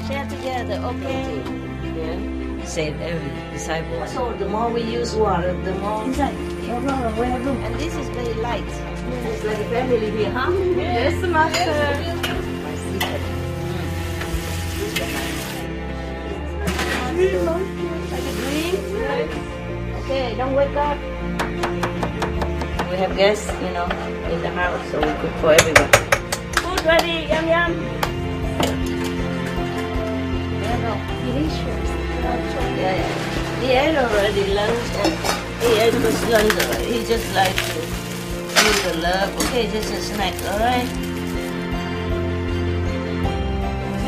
Share together, okay? Yeah. Said every disciple. So the more we use water, the more. Inside. No problem. We have room. And this is very light. It's like a family here, huh? Yes, master. My secret. Like a dream. Okay, don't wake up. We have guests, in the house, so we cook for everyone. Food ready, yum yum. Delicious. Yeah. He ate already lunch and he ate his lunch already. He just like to feel the love. Okay, just a snack, alright?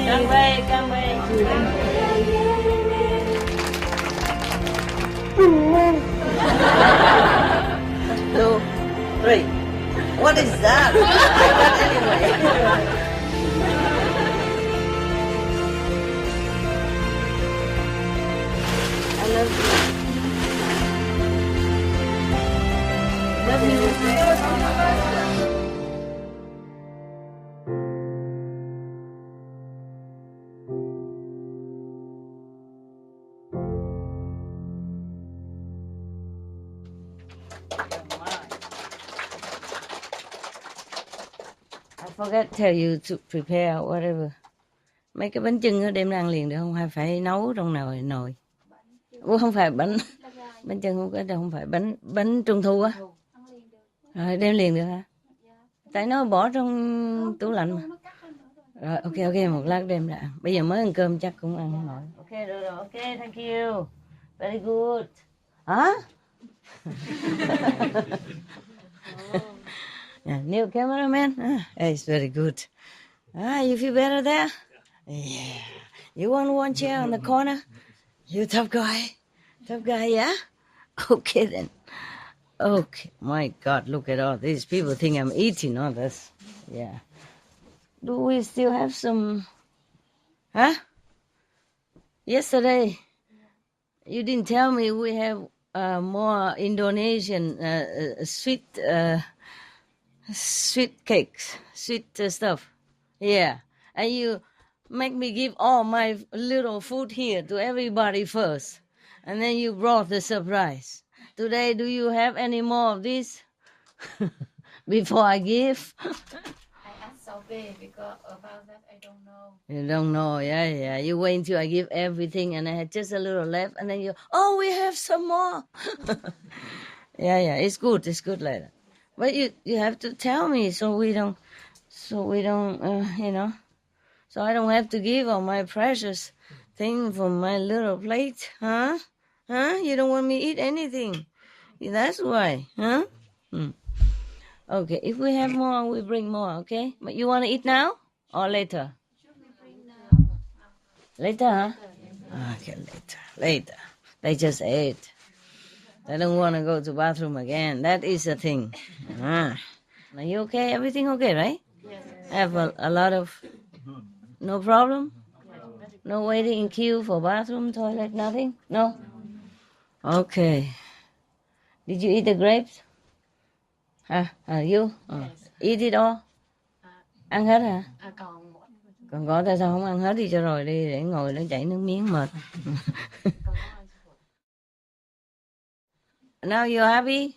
Come back. 2, 3. What is that? Anyway. I love you. I forgot to tell you to prepare whatever. Mấy cái bánh chưng đem ra ăn liền được không? Hay phải nấu trong nồi? Không phải bánh chưng không có đâu, không phải bánh trung thu á. Rồi đem liền được hả? Tại nó bỏ trong tủ lạnh mà. Rồi ok, một lát đem ra ăn. Bây giờ mới ăn cơm chắc cũng ăn không nổi. Ok được rồi, ok, thank you. Very good. Hả? Yeah, new cameraman. It's very good. You feel better there? Yeah. You want one chair on the corner? You tough guy, yeah? Okay then. Okay, my God, look at all these people think I'm eating all this. Yeah. Do we still have some? Huh? Yesterday, you didn't tell me we have more Indonesian sweet cakes, sweet stuff. Yeah, and you make me give all my little food here to everybody first, and then you brought the surprise. Today, do you have any more of this before I give? I asked Sophie because about that I don't know. You don't know, yeah. You wait until I give everything, and I had just a little left, and then we have some more. Yeah, it's good like that. But you have to tell me so we don't, so I don't have to give all my precious thing from my little plate, huh? You don't want me to eat anything. That's why, huh? Okay, if we have more, we bring more, okay? But you want to eat now or later? Later, huh? Okay, later. They just ate. They don't want to go to bathroom again. That is the thing. Are you okay? Everything okay, right? Yes. Have a lot of... No problem? No waiting in queue for bathroom, toilet, nothing? No? Okay. Did you eat the grapes? You? Eat it all? Ăn hết hả? Còn có tại sao không ăn hết đi cho rồi đi để ngồi nó chảy nước miếng mệt. Now you're happy?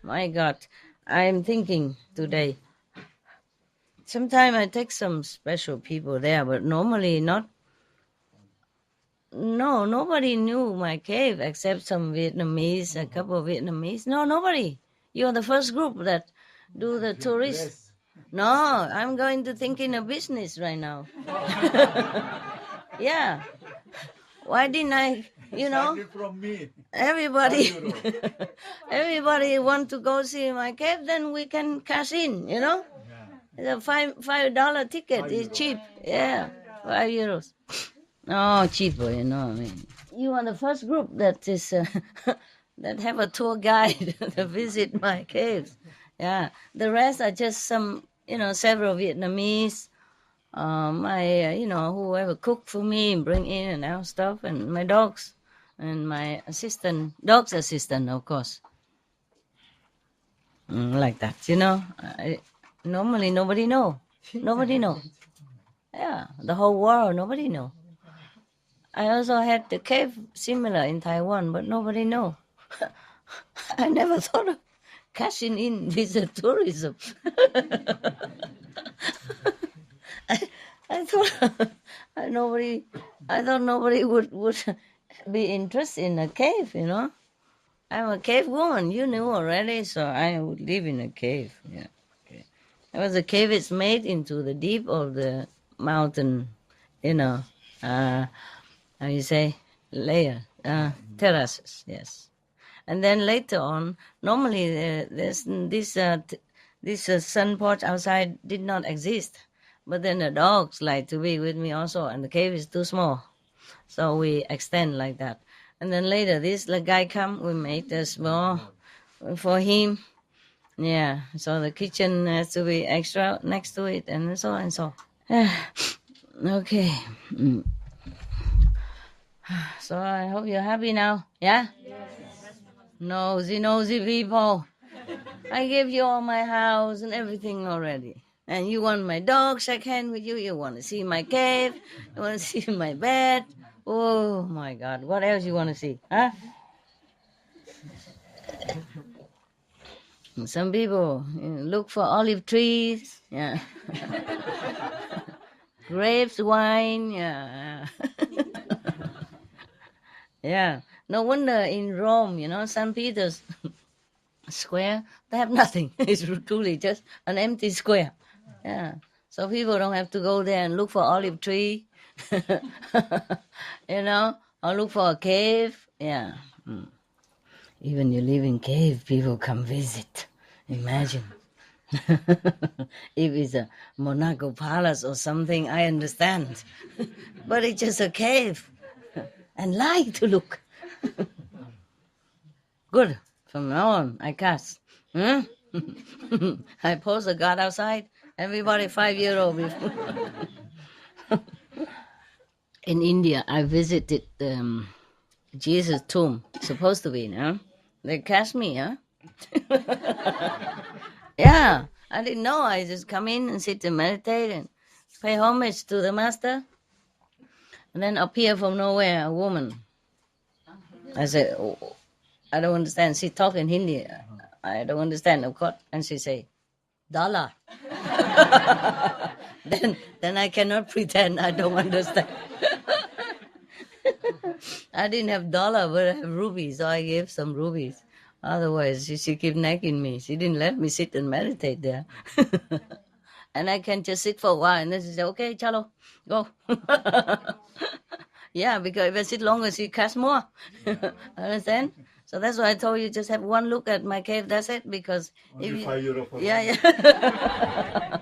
My God, I'm thinking today. Sometimes I take some special people there, but normally not. No, nobody knew my cave except some Vietnamese, a couple of Vietnamese. No, nobody. You're the first group that do the tourists. No, I'm going to thinking of business right now. Yeah. Why didn't I, from me. everybody want to go see my cave, then we can cash in, The $5 ticket is cheap. Yeah, €5. No, cheaper, I mean. You are the first group that is that have a tour guide to visit my caves. Yeah, the rest are just some, several Vietnamese. My, whoever cook for me, bring in and out stuff, and my dogs, and my dog's assistant, of course. Like that, Normally, nobody know. Nobody know. Yeah, the whole world, nobody know. I also had the cave similar in Taiwan, but nobody know. I never thought of cashing in with the tourism. I thought I thought nobody would be interested in a cave, you know. I'm a cave woman, you knew already, so I would live in a cave. Yeah. Okay. Because the cave is made into the deep of the mountain, you know, how you say, layer, terraces, yes. And then later on, normally this sun porch outside did not exist. But then the dogs like to be with me also, and the cave is too small. So we extend like that. And then later, this guy come, we make the small for him. Yeah, so the kitchen has to be extra next to it, and so and so. Okay. So I hope you're happy now. Yeah? Nosy people. I gave you all my house and everything already. And you want my dog shake hand with you. You want to see my cave. You want to see my bed. Oh my God. What else you want to see? Huh? Some people look for olive trees. Yeah. Grapes, wine. Yeah. Yeah. No wonder in Rome, you know, St. Peter's Square, they have nothing. It's truly just an empty square. Yeah. So people don't have to go there and look for olive tree, you know, or look for a cave. Yeah. Even you live in cave, people come visit. Imagine. If it's a Monaco Palace or something, I understand. But it's just a cave. And like to look. Good. From now on, I cast. I post a God outside. Everybody 5-year-old before. In India, I visited Jesus' tomb. Supposed to be, no? They cast me, huh? Yeah, I didn't know. I just come in and sit and meditate and pay homage to the master. And then appear from nowhere a woman. I said, oh, I don't understand. She talk in Hindi. I don't understand, of course. And she say, dollar. then I cannot pretend I don't understand. I didn't have dollar, but I have rubies, so I gave some rubies. Otherwise, she keep nagging me. She didn't let me sit and meditate there. And I can just sit for a while, and then she said, okay, chalo, go. Yeah, because if I sit longer, she casts more. Understand? So that's why I told you just have one look at my cave. That's it. Because Only €5 for yeah.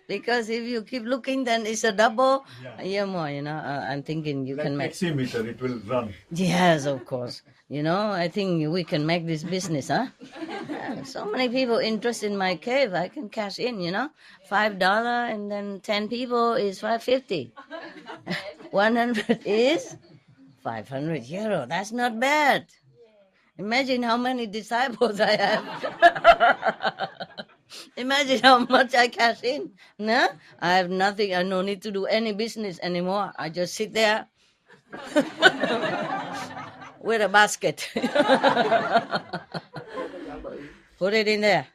Because if you keep looking, then it's a double. Yeah, more. You know, I'm thinking you like can make. taximeter, it will run. Yes, of course. You know, I think we can make this business, huh? Yeah, so many people interested in my cave. I can cash in. You know, $5, and then 10 people is €5.50. 100 is €500. That's not bad. Imagine how many disciples I have. Imagine how much I cash in. No, I have nothing. I no need to do any business anymore. I just sit there with a basket. Put it in there.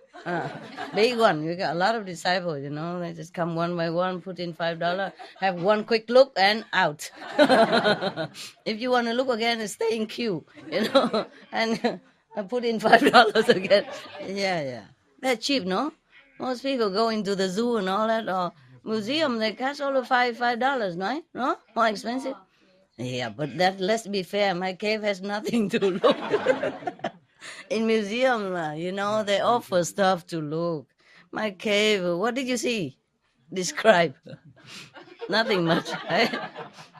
Big one. We got a lot of disciples, you know. They just come one by one, put in $5, have one quick look, and out. If you want to look again, stay in queue, you know, and put in $5 again. Yeah. They're cheap, no? Most people go into the zoo and all that, or museum, they cost all of $5, right? No? More expensive? Yeah, but let's be fair, my cave has nothing to look. In museum, you know, they offer stuff to look. My cave, what did you see? Describe. Nothing much, right?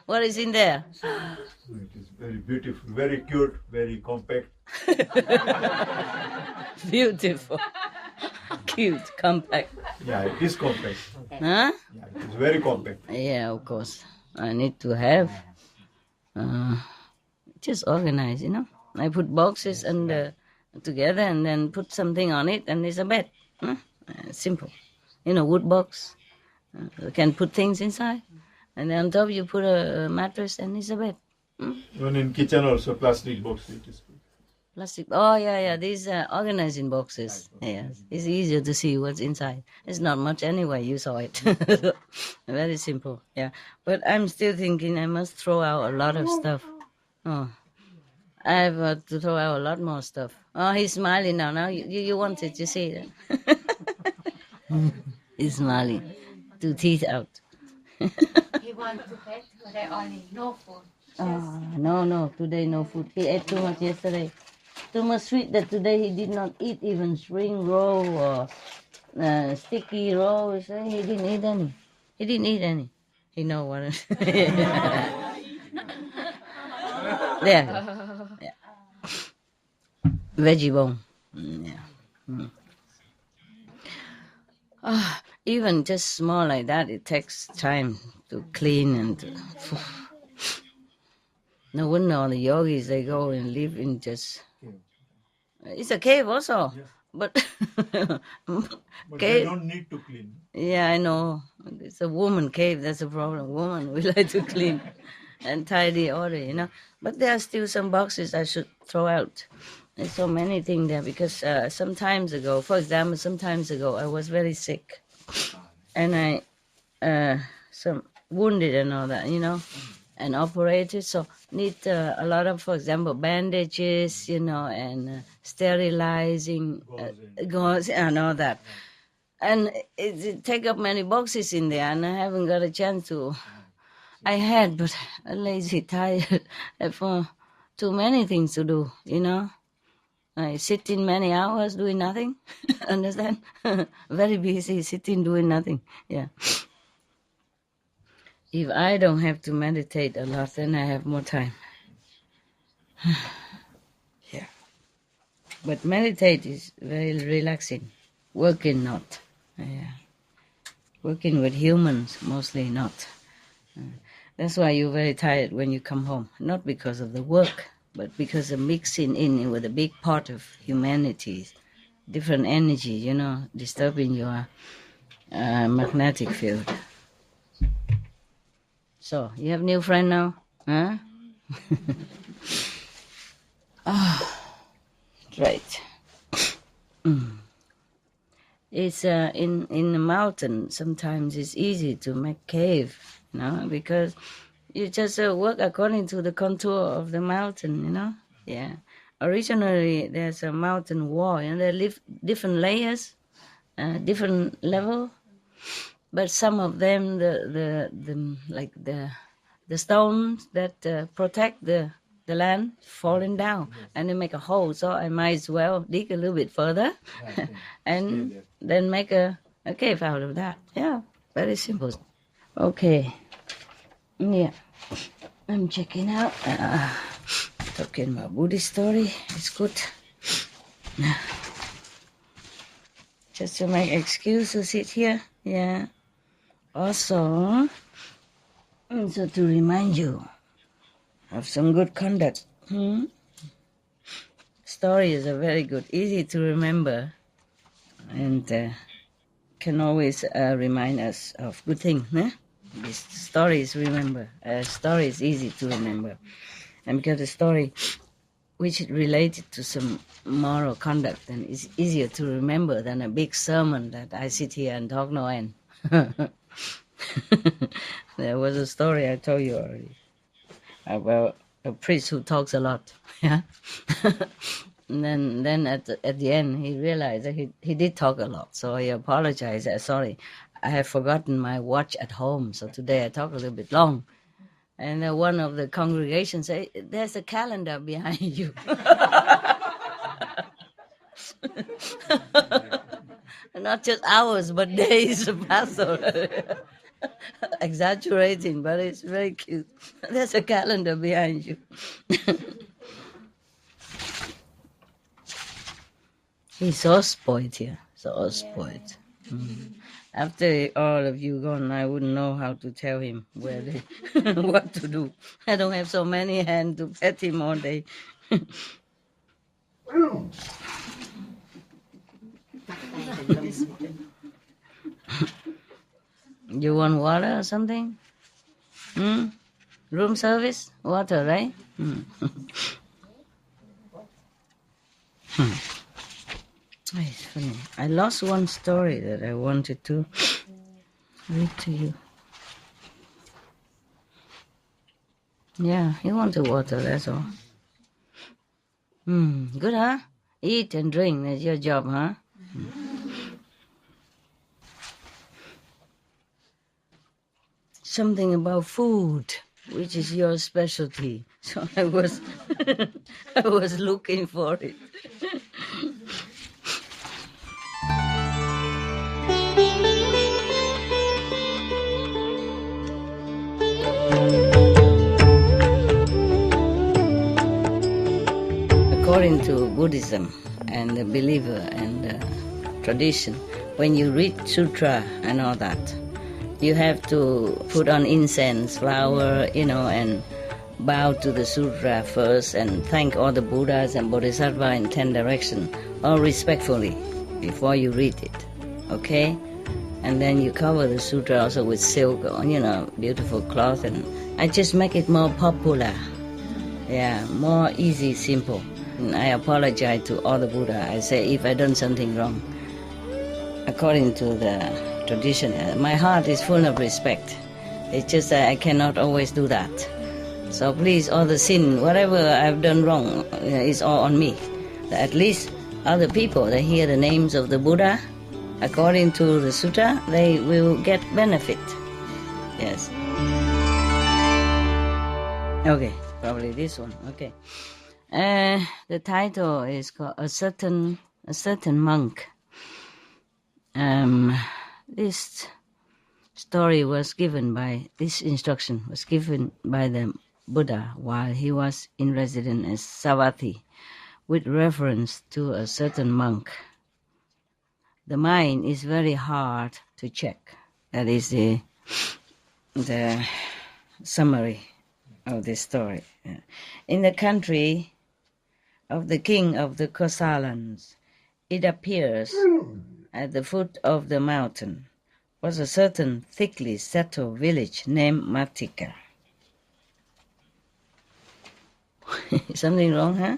What is in there? It is very beautiful, very cute, very compact. Beautiful. Cute, compact. Yeah, it is compact. Huh? Yeah, it is very compact. Yeah, of course. I need to have just organize, you know. I put boxes and together and then put something on it and it's a bed. Simple. wood box. You can put things inside. And then on top you put a mattress and it's a bed. Even in kitchen also plastic box it is. Plastic. Oh, yeah. These are organized in boxes. Yes. It's easier to see what's inside. It's not much anyway. You saw it. Very simple. Yeah. But I'm still thinking I must throw out a lot of stuff. Oh. I have to throw out a lot more stuff. Oh, he's smiling now. Now you wanted to see that. He's smiling. 2 teeth out. He wants to pet today only, no food. Oh, no. Today no food. He ate too much yesterday. Too much sweet that today he did not eat even spring roll or sticky roll. So he didn't eat any. He know what it is. There. Yeah. Veggie bone. Yeah. Even just small like that, it takes time to clean and no wonder all the yogis, they go and live in just... It's a cave also, but But they cave. don't need to clean. Yeah, I know. It's a woman cave. That's the problem. Woman, we like to clean and tidy order. But there are still some boxes I should throw out. There's so many things there because sometimes ago, I was very sick, and I some wounded and all that, and operated. So need a lot of, for example, bandages, and sterilizing gauze and all that. And it take up many boxes in there, and I haven't got a chance to. I had, but lazy, tired, for too many things to do, I sit in many hours doing nothing. Understand? Very busy, sitting doing nothing. Yeah. If I don't have to meditate a lot, then I have more time. Yeah. But meditate is very relaxing. Working not. Yeah. Working with humans, mostly not. That's why you're very tired when you come home. Not because of the work, but because of mixing in with a big part of humanity, different energy, disturbing your magnetic field. So, you have new friend now? Huh? Right. It's in the mountain, sometimes it's easy to make cave, because you just work according to the contour of the mountain, Yeah. Originally, there's a mountain wall, and there live different layers, different level. But some of them, the stones that protect the land falling down, and they make a hole. So I might as well dig a little bit further, and then make a cave out of that. Yeah, very simple. Okay. Yeah, I'm checking out. Talking about Buddhist story. It's good. Just to make excuse to sit here. Yeah. Also, so to remind you of some good conduct. Stories are very good, easy to remember, and can always remind us of good things. These stories, remember. Story is easy to remember. And because the story which is related to some moral conduct, then it's easier to remember than a big sermon that I sit here and talk no end. There was a story I told you already about a priest who talks a lot. Yeah. And then at the end he realized that he did talk a lot, so he apologized. Sorry, I have forgotten my watch at home, so today I talk a little bit long. And one of the congregation said, "There's a calendar behind you." Not just hours, but days pass over. Exaggerating, but it's very cute. There's a calendar behind you. He's so spoiled here, so spoiled. After all of you gone, I wouldn't know how to tell him what to do. I don't have so many hands to pet him all day. You want water or something? Hmm? Room service? Water, right? Hmm. It's funny. I lost one story that I wanted to read to you. Yeah, you want the water, that's all. Good, huh? Eat and drink, that's your job, huh? Something about food, which is your specialty. So I was I was looking for it. According to Buddhism and the believer and the tradition, when you read sutra and all that, you have to put on incense, flower, and bow to the sutra first and thank all the Buddhas and Bodhisattva in 10 directions, all respectfully, before you read it, okay? And then you cover the sutra also with silk, beautiful cloth, and I just make it more popular. Yeah, more easy, simple. And I apologize to all the Buddha. I say if I done something wrong, according to the tradition, my heart is full of respect. It's just that I cannot always do that. So please, all the sin, whatever I've done wrong, is all on me. At least other people, they hear the names of the Buddha, according to the sutta, they will get benefit. Yes. Okay, probably this one. Okay. The title is called A Certain Monk. This story was given by, this instruction was given by the Buddha while he was in residence as Savatthi, with reference to a certain monk. The mind is very hard to check. That is the summary of this story. In the country of the king of the Kosalans, it appears at the foot of the mountain was a certain thickly settled village named Matika. Something wrong, huh?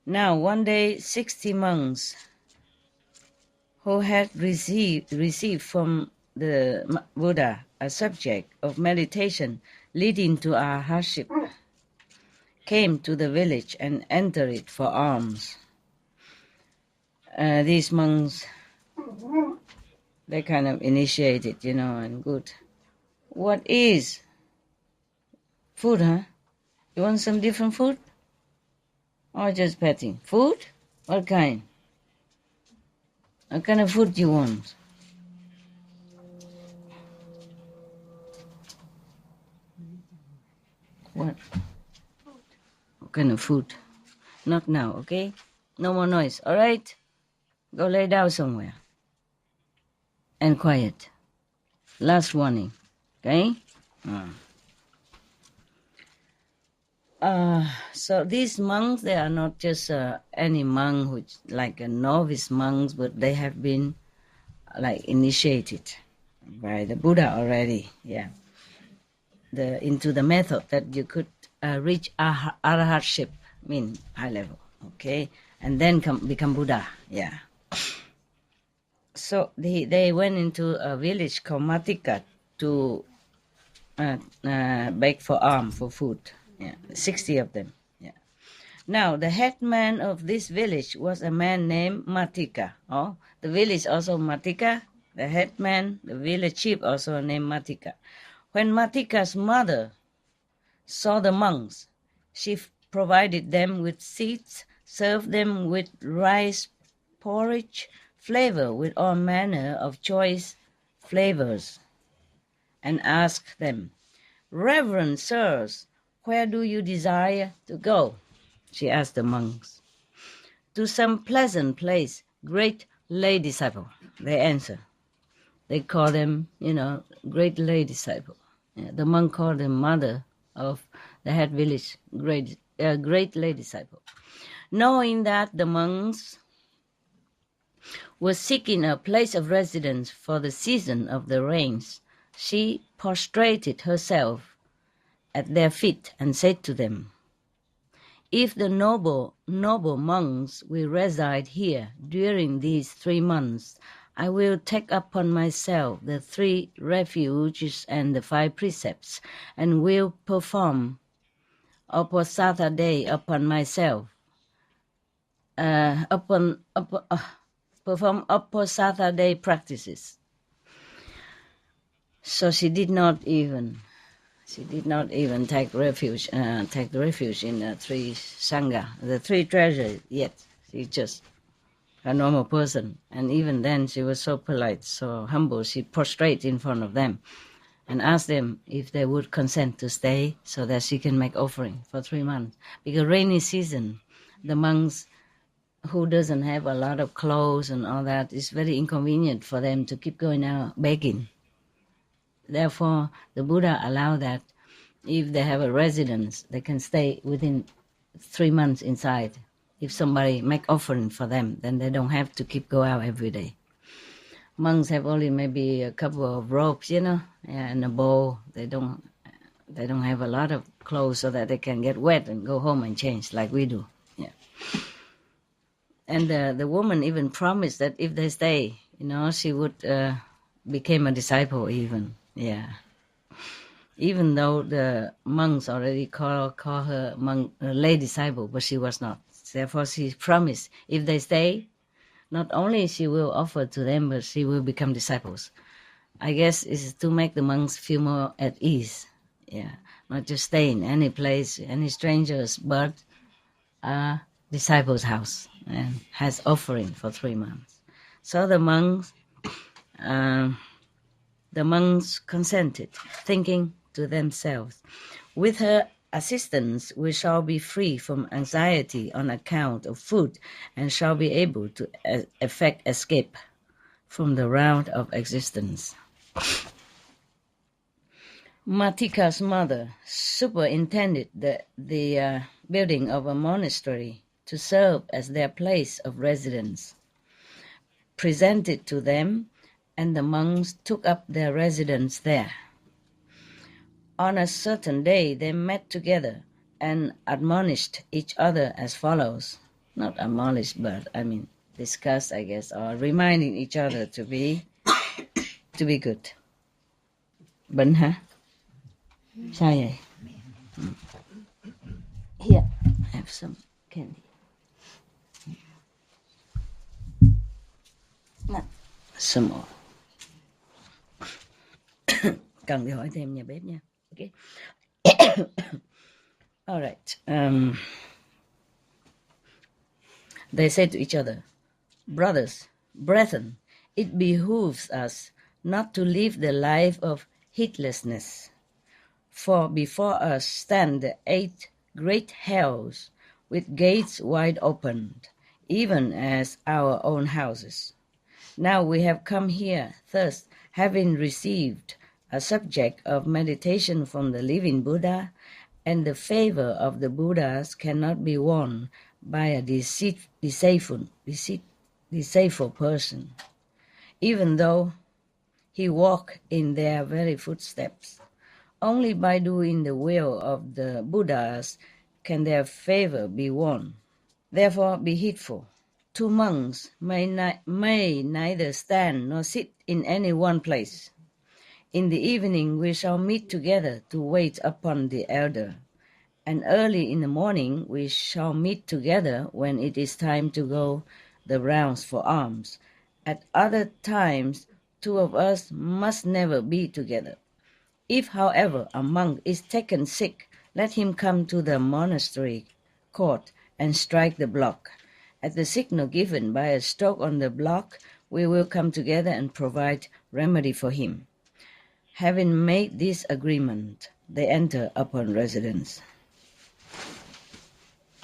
Now, one day, 60 monks who had received from the Buddha a subject of meditation leading to arhatship came to the village and entered it for alms. These monks, they kind of initiated, and good. What is food, huh? You want some different food? Or just petting? Food? What kind? What kind of food do you want? What? What kind of food? Not now, okay? No more noise, all right? Go lay down somewhere. And quiet. Last warning, okay? So these monks, they are not just any monk who's like a novice monks, but they have been like initiated by the Buddha already, yeah. Into the method that you could reach arhatship, mean high level, okay, and then become Buddha, yeah. So they went into a village called Matika to beg for alms, for food. Yeah, 60 of them. Yeah. Now the headman of this village was a man named Matika. Oh, the village also Matika. The headman, the village chief also named Matika. When Matika's mother saw the monks, she provided them with seeds, served them with rice porridge, flavored with all manner of choice flavors, and asked them, "Reverend sirs, where do you desire to go?" She asked the monks. "To some pleasant place, great lay disciple," they answered. They call them, great lay disciple. Yeah, the monk called the mother of the head village great lay disciple. Knowing that the monks was seeking a place of residence for the season of the rains, she prostrated herself at their feet and said to them, "If the noble monks will reside here during these 3 months, I will take upon myself the 3 refuges and the 5 precepts, and will perform Uposatha day upon myself. Perform Uposatha day practices." So she did not even take refuge in the 3 sangha, the 3 treasures yet. She just a normal person, and even then she was so polite, so humble. She prostrated in front of them and asked them if they would consent to stay so that she can make offering for 3 months. Because rainy season, the monks who doesn't have a lot of clothes and all that, it's very inconvenient for them to keep going out begging. Therefore, the Buddha allowed that if they have a residence, they can stay within 3 months inside. If somebody make offering for them, then they don't have to go out every day. Monks have only maybe a couple of robes, and a bowl. They don't have a lot of clothes so that they can get wet and go home and change like we do. Yeah. And the woman even promised that if they stay, she would become a disciple even. Yeah. Even though the monks already call her lay disciple, but she was not. Therefore, she promised if they stay, not only she will offer to them, but she will become disciples. I guess it's to make the monks feel more at ease. Yeah, not just stay in any place, any strangers, but a disciple's house and has offering for 3 months. So the monks consented, thinking to themselves, "With her assistance, we shall be free from anxiety on account of food and shall be able to effect escape from the round of existence." Matika's mother superintended the building of a monastery to serve as their place of residence, presented to them, and the monks took up their residence there. On a certain day, they met together and admonished each other as follows. Not admonished, but discussed, I guess, or reminding each other to be good. Bệnh hả? Sao vậy? Here, I have some candy. Some more. Cần thì hỏi thêm nhà bếp nha. Okay. All right. They said to each other, "Brothers, brethren, it behooves us not to live the life of heedlessness. For before us stand the 8 great hells with gates wide opened, even as our own houses. Now we have come here, thus having received a subject of meditation from the living Buddha, and the favor of the Buddhas cannot be won by a deceitful person, even though he walk in their very footsteps. Only by doing the will of the Buddhas can their favor be won. Therefore be heedful. 2 monks may neither stand nor sit in any one place. In the evening we shall meet together to wait upon the elder, and early in the morning we shall meet together when it is time to go the rounds for alms. At other times 2 of us must never be together. If, however, a monk is taken sick, let him come to the monastery court and strike the block. At the signal given by a stroke on the block, we will come together and provide remedy for him." Having made this agreement, they enter upon residence.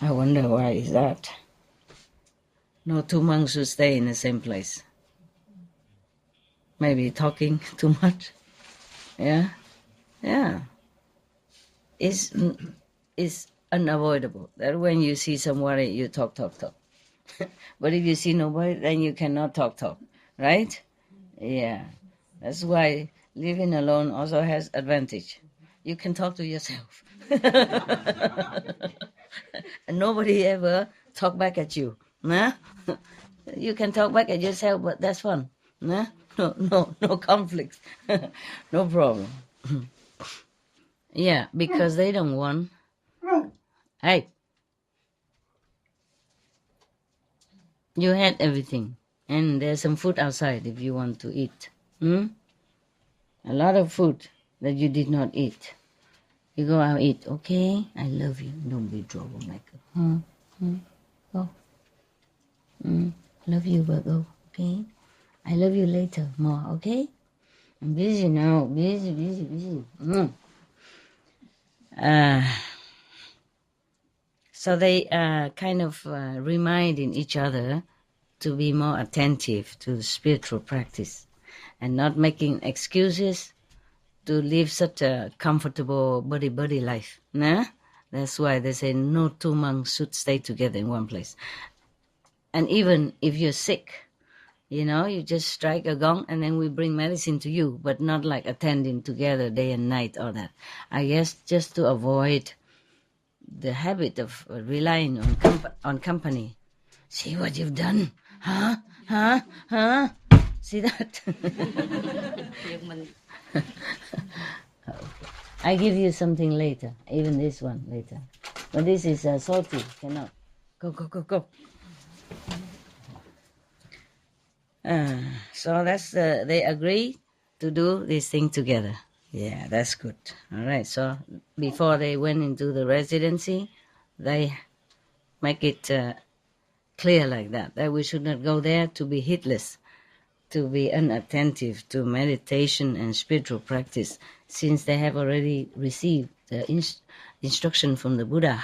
I wonder why is that? No 2 monks should stay in the same place. Maybe talking too much. Yeah. It's unavoidable that when you see somebody, you talk. But if you see nobody, then you cannot talk, right? Yeah. That's why living alone also has advantage. You can talk to yourself. And nobody ever talk back at you. Nah? You can talk back at yourself, but that's fun. Nah? No conflicts. No problem. Yeah, because they don't want. Hey, you had everything. And there's some food outside if you want to eat. Hmm? A lot of food that you did not eat. You go out eat, okay? I love you. Don't be troublemaker. Go. Love you, but go, okay? I love you later, more, okay? I'm busy now. Busy. So they kind of reminding each other to be more attentive to the spiritual practice and not making excuses to live such a comfortable buddy life. Nah? That's why they say no two monks should stay together in one place. And even if you're sick, you just strike a gong and then we bring medicine to you, but not like attending together day and night or that. I guess just to avoid the habit of relying on company. See what you've done? Huh? See that? I give you something later, even this one later. But this is salty, cannot. Go. So that's they agree to do this thing together. Yeah, that's good. All right. So before they went into the residency, they make it clear like that we should not go there to be heedless, to be unattentive to meditation and spiritual practice, since they have already received the instruction from the Buddha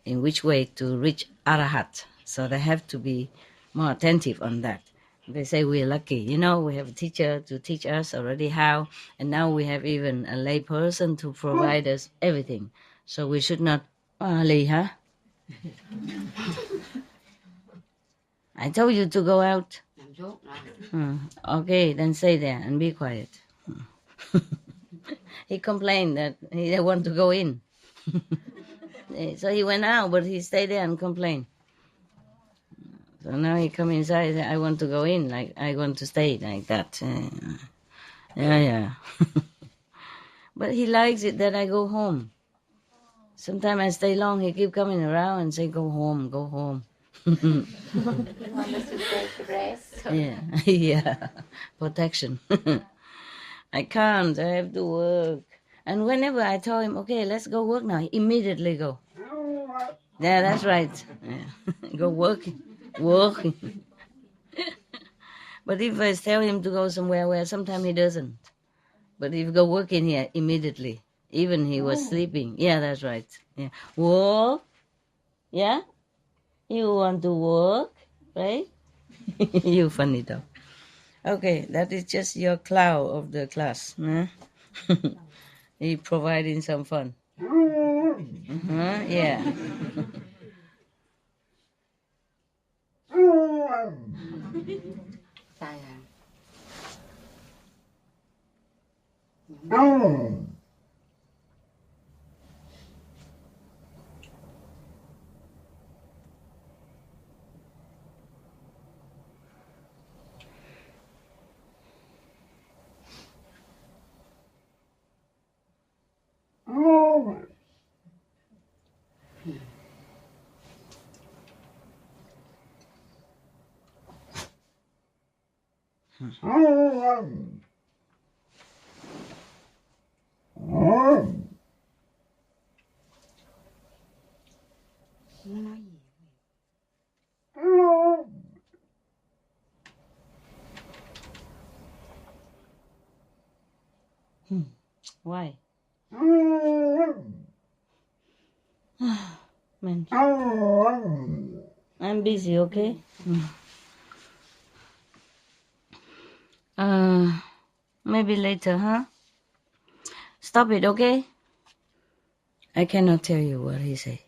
in which way to reach Arahat. So they have to be more attentive on that. They say we're lucky. We have a teacher to teach us already how, and now we have even a lay person to provide us everything. So we should not, Lee, huh? I told you to go out. Okay, then stay there and be quiet. He complained that he didn't want to go in. So he went out, but he stayed there and complained. So now he come inside and say, I want to go in, like I want to stay like that. Yeah. But he likes it that I go home. Sometimes I stay long, he keep coming around and say, go home. You want us to take rest? Yeah. Protection. I can't, I have to work. And whenever I tell him, okay, let's go work now, he immediately go. Yeah, that's right. Yeah. Go working. But if I tell him to go somewhere where sometimes he doesn't. But if you go working here, immediately. Even he was sleeping. Yeah, that's right. Yeah. Work? Yeah? You want to work? Right? You funny dog. Okay, that is just your clown of the class. Huh? He providing some fun. Yeah. Why? Man. I'm busy, okay? Maybe later, huh? Stop it, okay? I cannot tell you what he say.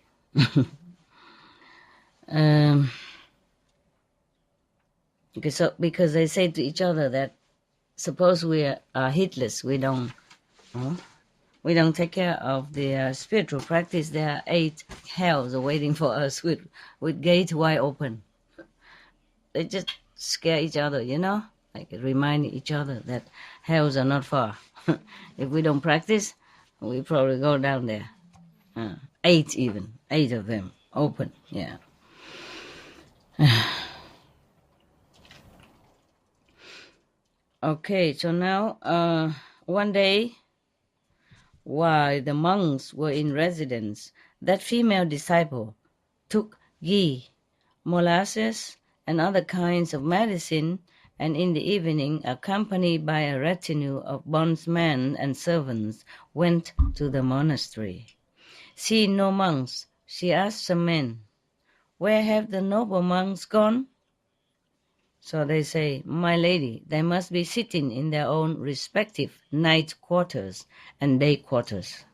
Because they say to each other that suppose we are heedless, we don't take care of the spiritual practice. There are 8 hells waiting for us with gate wide open. They just scare each other, like remind each other that hells are not far. If we don't practice, we probably go down there. 8 of them open, yeah. Okay, so now one day while the monks were in residence, that female disciple took ghee, molasses, and other kinds of medicine, and in the evening, accompanied by a retinue of bondsmen and servants, went to the monastery. Seeing no monks, she asked some men, "Where have the noble monks gone?" So they say, "My lady, they must be sitting in their own respective night quarters and day quarters."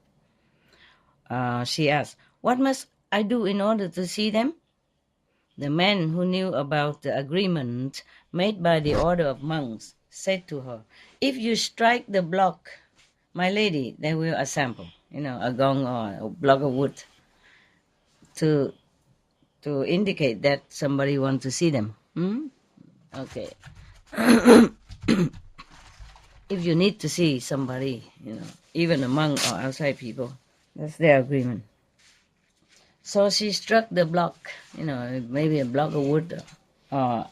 She asked, "What must I do in order to see them?" The men who knew about the agreement made by the order of monks said to her, "If you strike the block, my lady, they will assemble, a gong or a block of wood to indicate that somebody wants to see them." Okay. If you need to see somebody, even a monk or outside people, that's their agreement. So she struck the block, maybe a block of wood or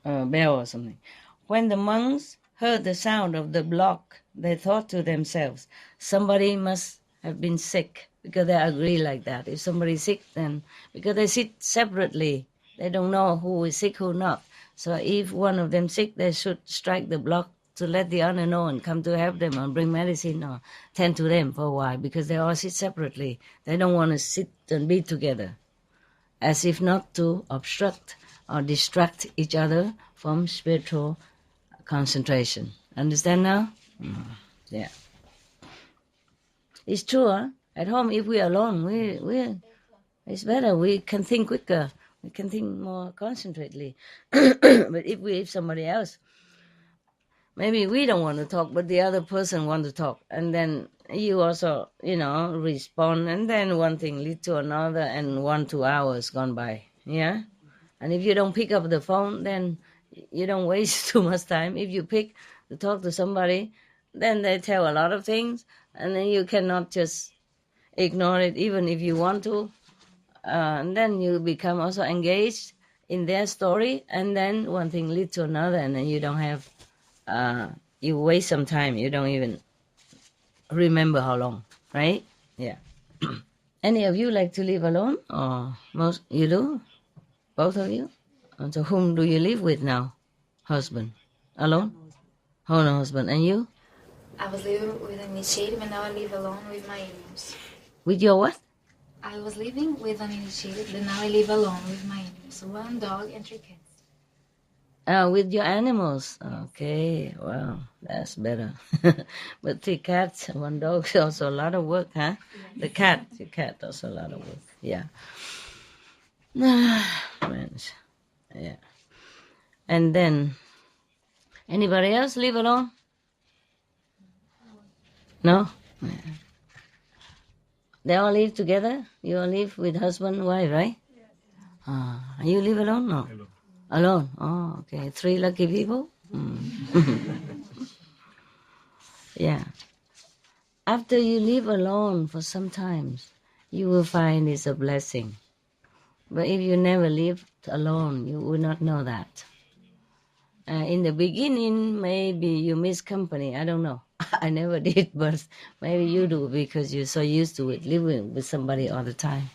a bell or something. When the monks heard the sound of the block, they thought to themselves, somebody must have been sick, because they agree like that. If somebody's sick, then, because they sit separately, they don't know who is sick, who not. So if one of them sick, they should strike the block to let the other know and come to help them and bring medicine or tend to them for a while, because they all sit separately. They don't want to sit and be together, as if not to obstruct or distract each other from spiritual concentration. Understand now? Yeah. It's true, huh? At home, if we're alone, it's better. We can think quicker. We can think more concentratedly. But if somebody else, maybe we don't want to talk, but the other person wants to talk. And then you also, respond. And then one thing leads to another, and 1-2 hours gone by. Yeah? And if you don't pick up the phone, then you don't waste too much time. If you pick to talk to somebody, then they tell a lot of things, and then you cannot just ignore it, even if you want to. And then you become also engaged in their story, and then one thing leads to another, and then you don't have, you waste some time. You don't even remember how long, right? Yeah. Any of you like to live alone? Or most, you do? Both of you? And so whom do you live with now? Husband? Alone? Oh, no, husband. And you? I was living with an initiated, but now I live alone with my animals. With your what? I was living with an initiated, but now I live alone with my animals. 1 dog and 3 cats. With your animals. Okay, well, that's better. But 3 cats, 1 dog is also a lot of work, huh? The cat also a lot of work. Yeah. Yeah. And then, anybody else live alone? No? Yeah. They all live together? You all live with husband and wife, right? Yeah. You live alone? No? Alone? Oh, okay. 3 lucky people? Yeah. After you live alone for some time, you will find it's a blessing. But if you never lived alone, you will not know that. In the beginning, maybe you miss company. I don't know. I never did, but maybe you do, because you're so used to it, living with somebody all the time.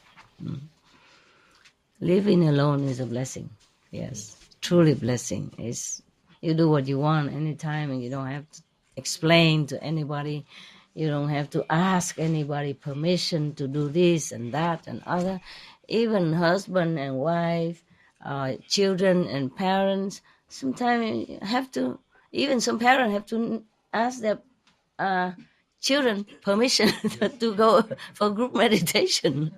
Living alone is a blessing. Yes, truly blessing. You do what you want anytime, and you don't have to explain to anybody. You don't have to ask anybody permission to do this and that and other. Even husband and wife, children and parents, sometimes have to, even some parents have to ask their children permission to go for group meditation.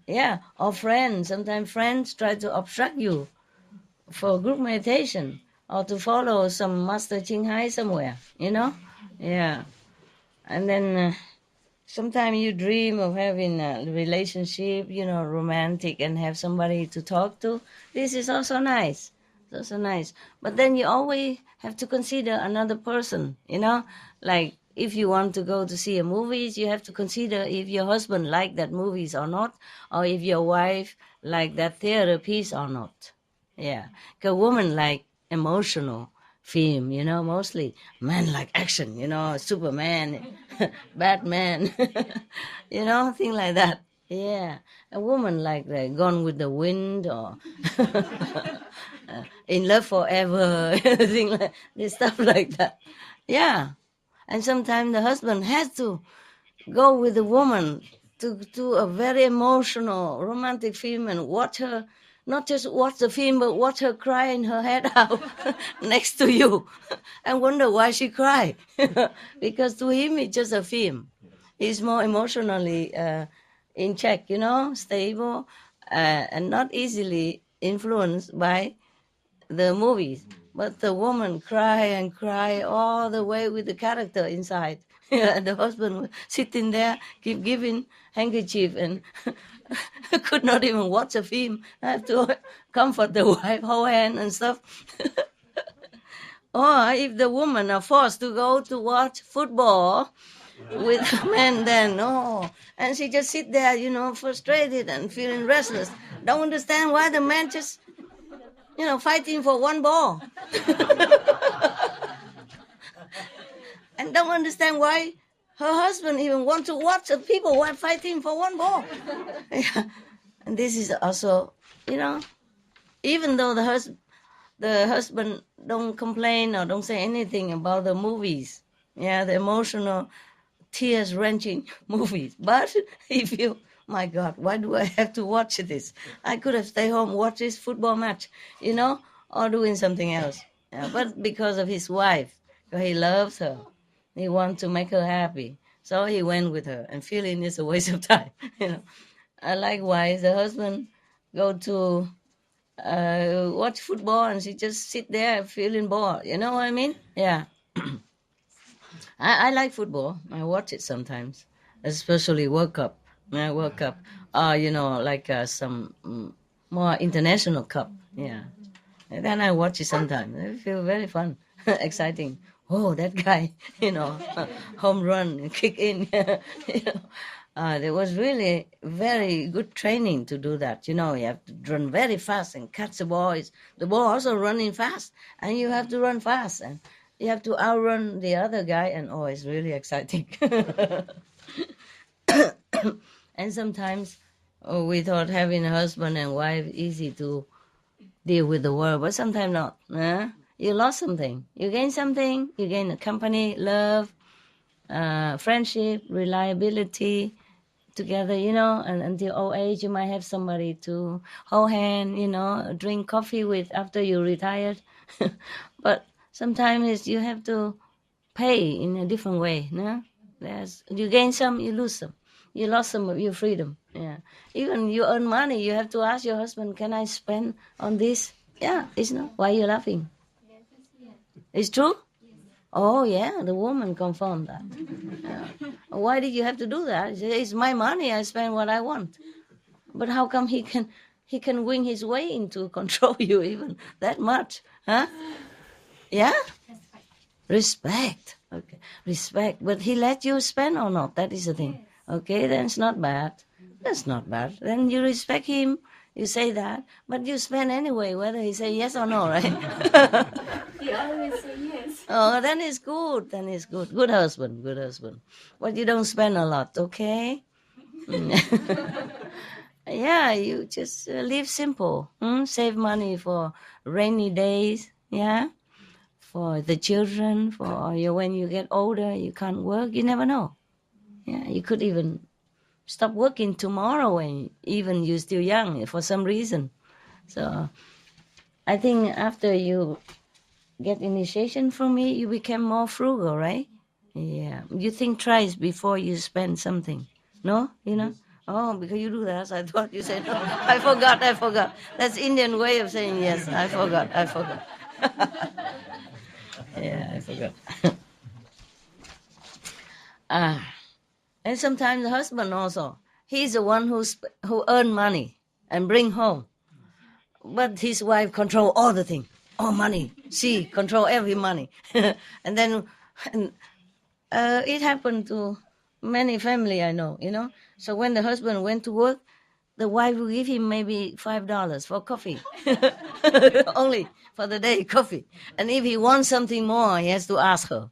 Yeah, or friends. Sometimes friends try to obstruct you. for group meditation or to follow some Master Ching Hai somewhere, you know? Yeah. And then sometimes you dream of having a relationship, you know, romantic, and have somebody to talk to. This is also nice. It's also nice. But then you always have to consider another person, you know? Like if you want to go to see a movies, you have to consider if your husband like that movies or not, or if your wife like that theater piece or not. Yeah. Because women like emotional film, you know, mostly men like action, you know, Superman, Batman, you know, thing like that. Yeah, a woman like the Gone with the Wind or In Love Forever, thing like this stuff like that. Yeah, and sometimes the husband has to go with the woman to a very emotional romantic film and watch her, not just watch the film but watch her crying her head out next to you and wonder why she cried. Because to him it's just a film. He's more emotionally in check, you know, stable, and not easily influenced by the movies. But the woman cry and cry all the way with the character inside. And the husband sitting there, keep giving handkerchief and could not even watch a film. I have to comfort the wife, hold hand and stuff. Or if the women are forced to go to watch football with men, then and she just sit there, you know, frustrated and feeling restless. Don't understand why the man just, you know, fighting for one ball. And don't understand why her husband even want to watch the people while fighting for one ball. Yeah. And this is also, you know, even though the husband don't complain or don't say anything about the movies, yeah, the emotional, tears-wrenching movies, but he feel, my God, why do I have to watch this? I could have stayed home, watch this football match, you know, or doing something else. Yeah, but because of his wife, because he loves her, he wants to make her happy, so he went with her, and feeling it's a waste of time, you know. Likewise, the husband go to watch football and she just sit there feeling bored. You know what I mean? Yeah. I like football. I watch it sometimes, especially World Cup. World Cup. You know, like some more international cup. Yeah. And then I watch it sometimes. I feel very fun, exciting. Oh, that guy, you know, home run, kick in. You know. There was really very good training to do that. You know, you have to run very fast and catch the ball. The ball also running fast, and you have to run fast, and you have to outrun the other guy. And it's really exciting. And sometimes we thought having a husband and wife easy to deal with the world, but sometimes not. You lost something, you gain something. You gain a company, love, friendship, reliability together, you know, and until old age you might have somebody to hold hand, you know, drink coffee with after you retired. But sometimes you have to pay in a different way, no? You gain some, you lose some. You lost some of your freedom. Yeah. Even you earn money, you have to ask your husband, can I spend on this? Yeah, it's not. Why are you laughing? It's true? Oh yeah, the woman confirmed that. Yeah. Why did you have to do that? It's my money. I spend what I want. But how come he can wing his way into control you even that much? Huh? Yeah? Respect. Okay. Respect. But he let you spend or not? That is the thing. Okay, then it's not bad. That's not bad. Then you respect him. You say that, but you spend anyway, whether he say yes or no, right? He always say yes. Oh, then it's good. Then it's good. Good husband. Good husband. But you don't spend a lot, okay? Yeah, you just live simple. Save money for rainy days. Yeah, for the children. For when you get older, you can't work. You never know. Yeah, you could even stop working tomorrow, when even you're still young for some reason. So I think after you get initiation from me, you become more frugal, right? Yeah. You think twice before you spend something. No? You know? Oh, because you do that. I thought you said no. I forgot. That's Indian way of saying yes. I forgot. Yeah, I forgot. Ah, and sometimes the husband also. He's the one who earn money and bring home. But his wife control all the thing, all money. She control every money. And then and, it happened to many family I know, you know. So when the husband went to work, the wife will give him maybe $5 for coffee. Only for the day, coffee. And if he wants something more, he has to ask her.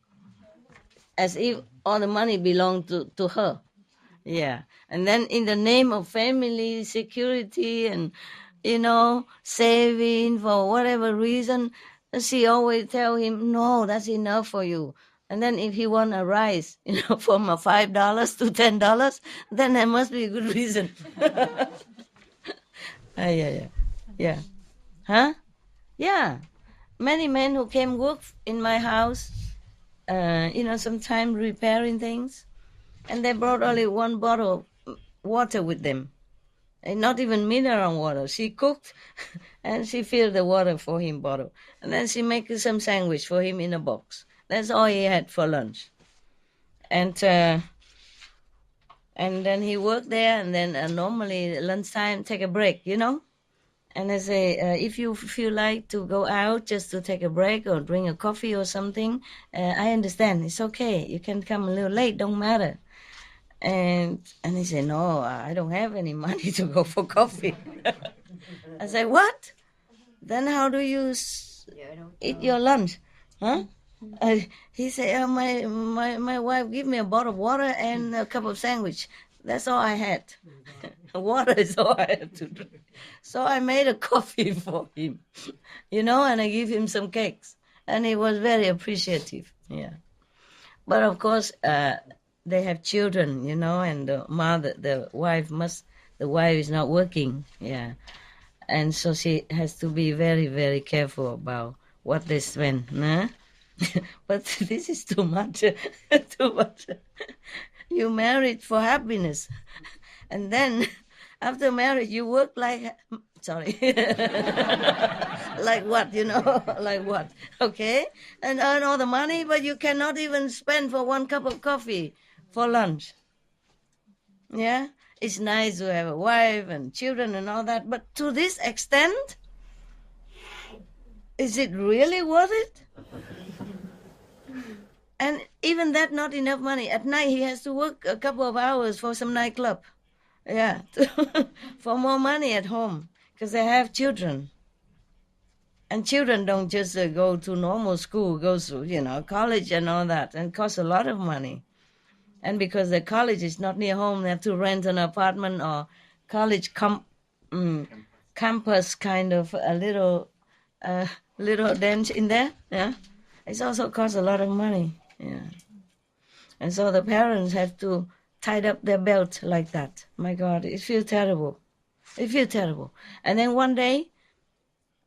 As if all the money belonged to her. Yeah. And then in the name of family security and, you know, saving for whatever reason, she always tell him, no, that's enough for you. And then if he want a rise, you know, from a $5 to $10, then there must be a good reason. Yeah. Huh? Yeah. Many men who came work in my house, you know, sometimes repairing things, and they brought only one bottle of water with them, and not even mineral water. She cooked, and she filled the water for him bottle, and then she make some sandwich for him in a box. That's all he had for lunch, and then he worked there, and then normally lunchtime take a break, you know. And I say, if you feel like to go out just to take a break or drink a coffee or something, I understand. It's okay. You can come a little late. Don't matter. And he said, no, I don't have any money to go for coffee. I said, what? Then how do you eat your lunch? Huh? He said, my wife gave me a bottle of water and a cup of sandwich. That's all I had. Water is all I had to drink. So I made a coffee for him, you know, and I give him some cakes. And he was very appreciative, yeah. But of course, they have children, you know, and the wife is not working, yeah. And so she has to be very, very careful about what they spend, nah? But this is too much, too much. You married for happiness. And then after marriage, you work like, sorry, like what, you know, like what, okay? And earn all the money, but you cannot even spend for one cup of coffee for lunch. Yeah? It's nice to have a wife and children and all that, but to this extent, is it really worth it? And even that, not enough money. At night, he has to work a couple of hours for some nightclub. Yeah, for more money at home, because they have children. And children don't just go to normal school, go to, you know, college and all that, and it costs a lot of money. And because the college is not near home, they have to rent an apartment or college campus kind of a little bench in there. Yeah, it also costs a lot of money. Yeah, and so the parents have to tie up their belt like that. My God, it feels terrible. It feels terrible. And then one day,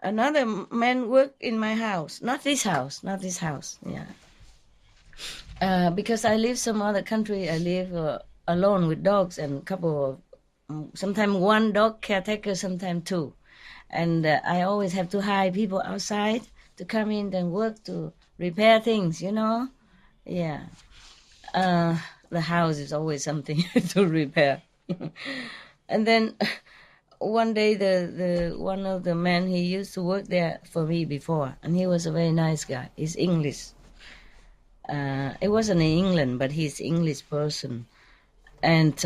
another man worked in my house. Not this house. Yeah. Because I live some other country. I live alone with dogs and a couple of, sometimes one dog caretaker, sometimes two. And I always have to hire people outside to come in and work to repair things, you know? Yeah. The house is always something to repair. And then one day the one of the men, he used to work there for me before, and he was a very nice guy. He's English. It wasn't in England, but he's English person. And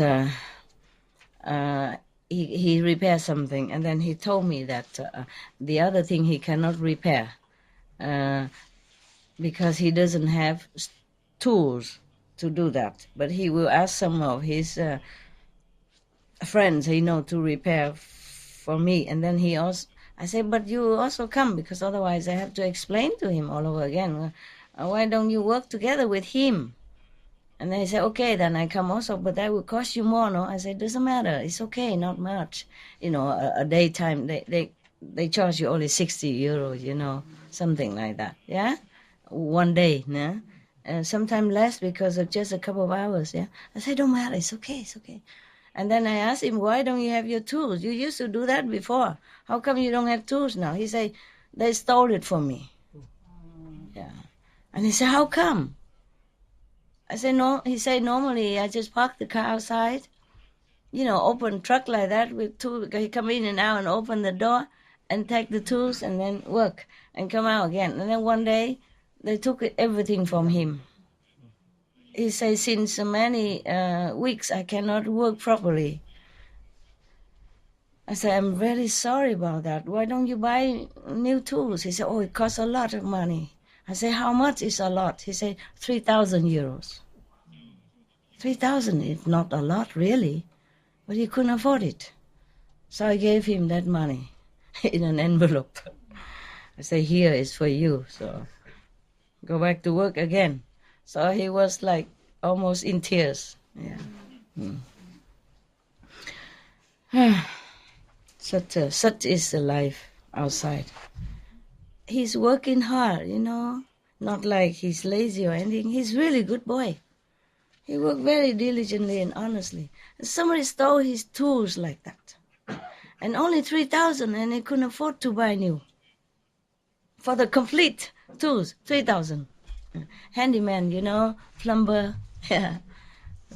he repaired something, and then he told me that the other thing he cannot repair because he doesn't have tools to do that. But he will ask some of his friends, you know, to repair for me. And then I said, but you also come, because otherwise I have to explain to him all over again. Why don't you work together with him? And then he said, okay, then I come also, but that will cost you more, no? I said, doesn't matter. It's okay, not much. You know, a daytime, they charge you only 60 euros, you know, something like that, yeah? One day, yeah? And sometimes less because of just a couple of hours, yeah? I said, don't matter, it's okay. And then I asked him, why don't you have your tools? You used to do that before. How come you don't have tools now? He said, they stole it from me. Yeah. And he said, how come? I said, no. He said, normally I just park the car outside, open truck like that with tools. He come in and out and open the door and take the tools and then work and come out again. And then one day they took everything from him. He said, since many weeks I cannot work properly. I said, I'm very sorry about that. Why don't you buy new tools? He said, oh, it costs a lot of money. I said, how much is a lot? He said, 3,000 euros. 3,000 is not a lot, really, but he couldn't afford it. So I gave him that money in an envelope. I said, here is for you, so go back to work again. So he was like almost in tears. Yeah. Such is the life outside. He's working hard, not like he's lazy or anything. He's really a good boy. He worked very diligently and honestly. And somebody stole his tools like that. And only 3,000, and he couldn't afford to buy new. For the complete tools, 3,000. Handyman, plumber. Yeah.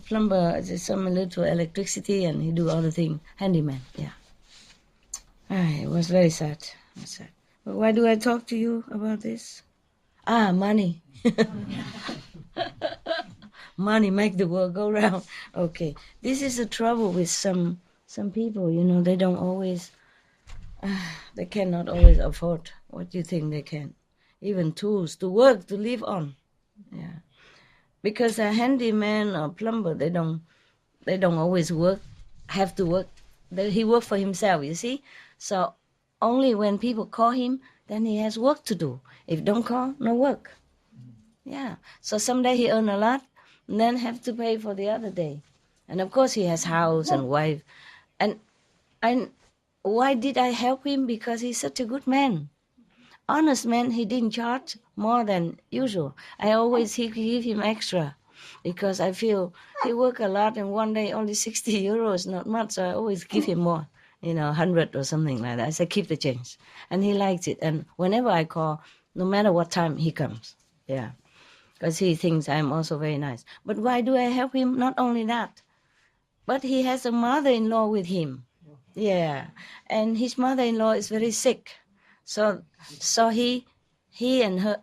Plumber is some little electricity and he do all the things. Handyman, yeah. It was very sad. But why do I talk to you about this? Money. Money make the world go round. Okay. This is the trouble with some people, they don't always, they cannot always afford what you think they can. Even tools to work, to live on. Yeah. Because a handyman or plumber, they don't always have to work. He works for himself, you see? So only when people call him, then he has work to do. If don't call, no work. Yeah. So someday he earn a lot, and then have to pay for the other day. And of course he has house and wife. And why did I help him? Because he's such a good man. Honest man, he didn't charge more than usual. I always give him extra because I feel he work a lot and one day only 60 euros, not much. So I always give him more, 100 or something like that. I say, keep the change. And he likes it. And whenever I call, no matter what time, he comes. Yeah. Because he thinks I'm also very nice. But why do I help him? Not only that, but he has a mother-in-law with him. Yeah. And his mother-in-law is very sick. So he and her,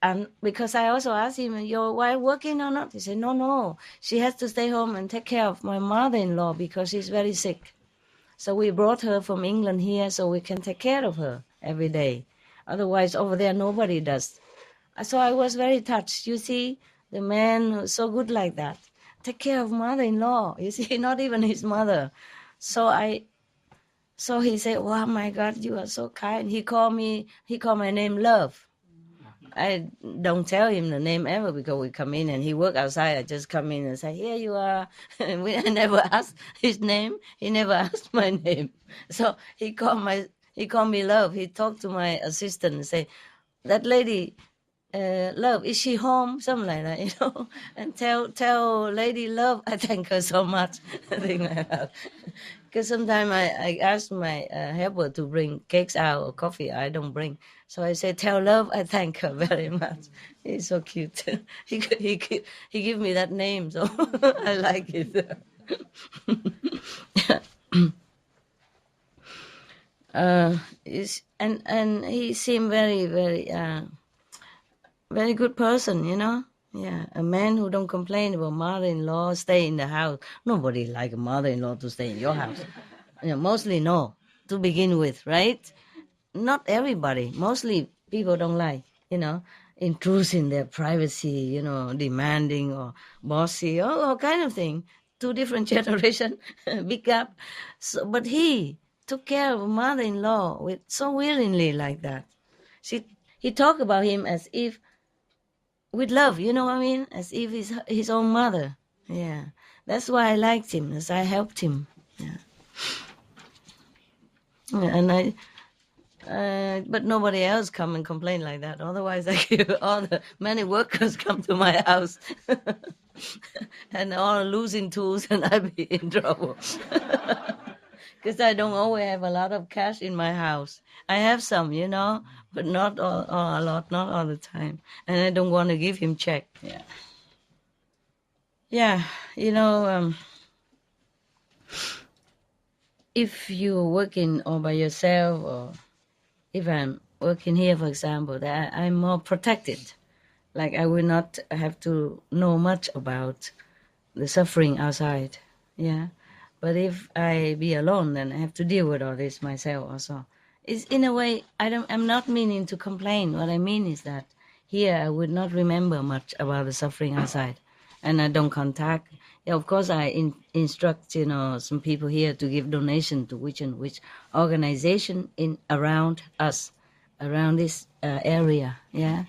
and because I also asked him, your wife working or not? He said, no. She has to stay home and take care of my mother-in-law because she's very sick. So we brought her from England here so we can take care of her every day. Otherwise, over there, nobody does. So I was very touched. You see, the man who's so good like that. Take care of mother-in-law. You see, not even his mother. So he said, wow, my God, you are so kind. He called my name Love. I don't tell him the name ever because we come in and he work outside. I just come in and say, here you are. I never asked his name. He never asked my name. So he called me Love. He talked to my assistant and say, that lady, Love, is she home? Something like that, And tell Lady Love, I thank her so much. Thing like that. Because sometimes I ask my helper to bring cakes out or coffee. I don't bring. So I say, tell Love, I thank her very much. He's so cute. he give me that name, so I like it. And he seemed very, very, very good person, Yeah, a man who don't complain about mother-in-law, stay in the house. Nobody like a mother-in-law to stay in your house. Mostly no, to begin with, right? Not everybody. Mostly people don't like, intruding their privacy, demanding or bossy, all kind of thing. Two different generations, big gap. So, but he took care of mother-in-law with so willingly like that. He talked about him as if with love, you know what I mean? As if he's his own mother. Yeah. That's why I liked him, as I helped him. Yeah. And but nobody else come and complain like that. Otherwise, all the many workers come to my house. and all losing tools, and I'd be in trouble. Because I don't always have a lot of cash in my house. I have some, but not a lot, not all the time. And I don't want to give him check. Yeah. Yeah, if you're working all by yourself, or if I'm working here, for example, that I'm more protected. Like I will not have to know much about the suffering outside. Yeah. But if I be alone, then I have to deal with all this myself also. It's in a way, I'm not meaning to complain. What I mean is that here I would not remember much about the suffering outside, and I don't contact. Yeah, of course, I instruct some people here to give donation to which and which organization in around us, around this area. Yeah,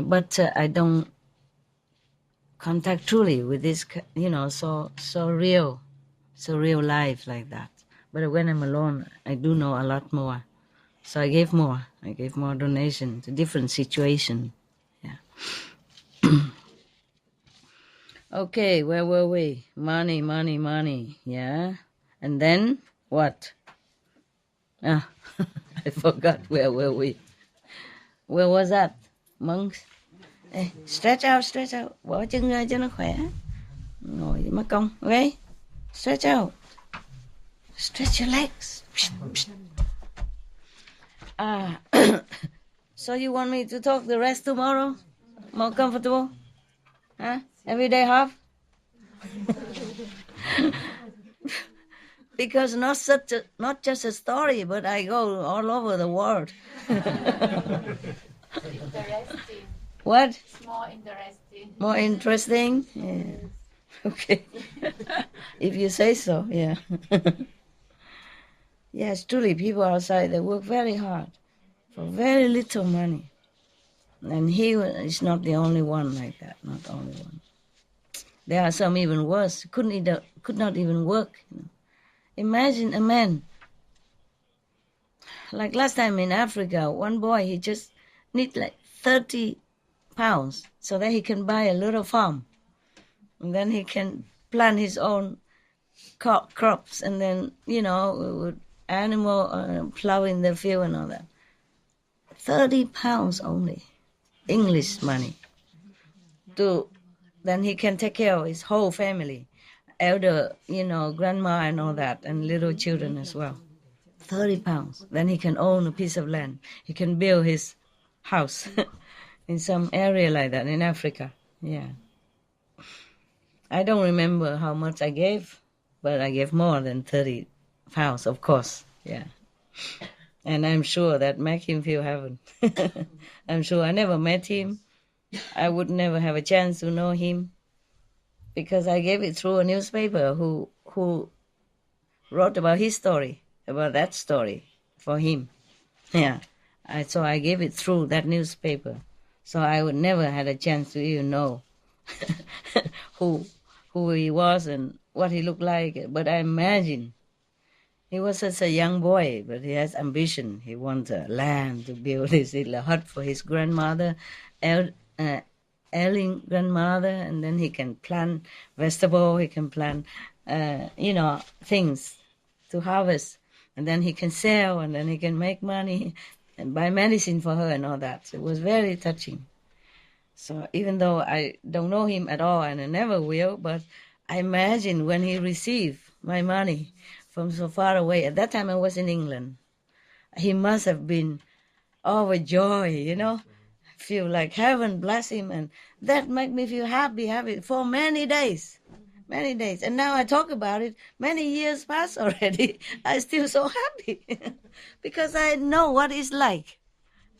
but I don't contact truly with this, so real life like that. But when I'm alone, I do know a lot more. So I gave more. I gave more donation to different situations. Yeah. Okay, where were we? Money, money, money. Yeah. And then what? Ah, I forgot where were we. Where was that? Monks? Ê, stretch out, stretch out. Bỏ chân ra cho nó khỏe. Ngồi mắc công. Okay? Stretch out. Stretch your legs. So you want me to talk the rest tomorrow? More comfortable? Huh? Every day half? Because not just a story, but I go all over the world. Interesting. What? It's more interesting. More interesting? Yeah. Okay. If you say so, yeah. Yes, truly, people outside, they work very hard for very little money. And he is not the only one like that, not the only one. There are some even worse, could not even work. Imagine a man, like last time in Africa, one boy, he just need like 30 pounds so that he can buy a little farm. And then he can plant his own crops, and then, with animal plowing the field and all that. 30 pounds only, English money. Then he can take care of his whole family, elder, grandma and all that, and little children as well. 30 pounds. Then he can own a piece of land. He can build his house in some area like that in Africa. Yeah. I don't remember how much I gave, but I gave more than 30 pounds, of course. Yeah. And I'm sure that make him feel heaven. I'm sure I never met him. I would never have a chance to know him because I gave it through a newspaper who wrote about his story, about that story for him. Yeah. So I gave it through that newspaper. So I would never had a chance to even know who he was and what he looked like. But I imagine he was such a young boy, but he has ambition. He wants a land to build this little hut for his grandmother, ailing grandmother, and then he can plant vegetable, he can plant, things to harvest, and then he can sell, and then he can make money and buy medicine for her and all that. So it was very touching. So even though I don't know him at all, and I never will, but I imagine when he received my money from so far away, at that time I was in England, he must have been overjoyed, feel like heaven bless him, and that made me feel happy for many days. And now I talk about it, many years pass already, I still so happy because I know what it's like.